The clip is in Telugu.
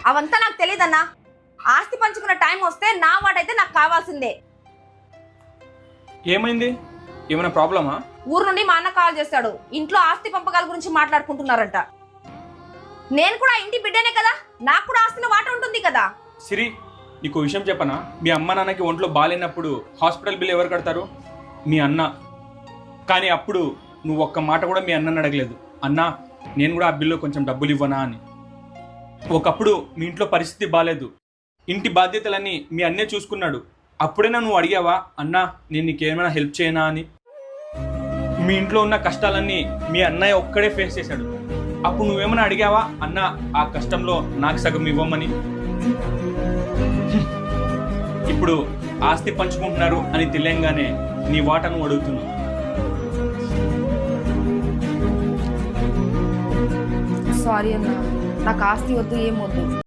అవంతా నాకు తెలియదన్నా. ఆస్తి పంచుకున్న టైం వస్తే నా వాటైతే నాకు కావాల్సిందే. ఏమైంది? ఏమైనా ప్రాబ్లమా? ఊరు నుండి మా అన్న కాల్ చేస్తాడు. ఇంట్లో ఆస్తి పంపకాల గురించి మాట్లాడుకుంటున్నారంట. నేను కూడా ఇంటి బిడ్డనే కదా, నాకు కూడా ఆస్తిలో వాట ఉంటుంది కదా. సిరి, నీకు విషయం చెప్పనా? మీ అమ్మ నాన్నకి ఒంట్లో బాగాలేనప్పుడు హాస్పిటల్ బిల్ ఎవరు కడతారు? మీ అన్న. కానీ అప్పుడు నువ్వు ఒక్క మాట కూడా మీ అన్నని అడగలేదు, అన్నా నేను కూడా ఆ బిల్లు కొంచెం డబ్బులు ఇవ్వనా అని. ఒకప్పుడు మీ ఇంట్లో పరిస్థితి బాగాలేదు, ఇంటి బాధ్యతలన్నీ మీ అన్నే చూసుకున్నాడు. అప్పుడైనా నువ్వు అడిగావా, అన్నా నేను నీకేమైనా హెల్ప్ చేయనా అని? మీ ఇంట్లో ఉన్న కష్టాలన్నీ మీ అన్నయ్య ఒక్కడే ఫేస్ చేశాడు. అప్పుడు నువ్వేమైనా అడిగావా, అన్నా ఆ కష్టంలో నాకు సగం ఇవ్వమని? ఇప్పుడు ఆస్తి పంచుకుంటున్నారు అని తెలియంగానే నీ వాటను అడుగుతున్నావు. సారీ అన్నా, నాకు ఆస్తి వద్దు, ఏం వద్దు.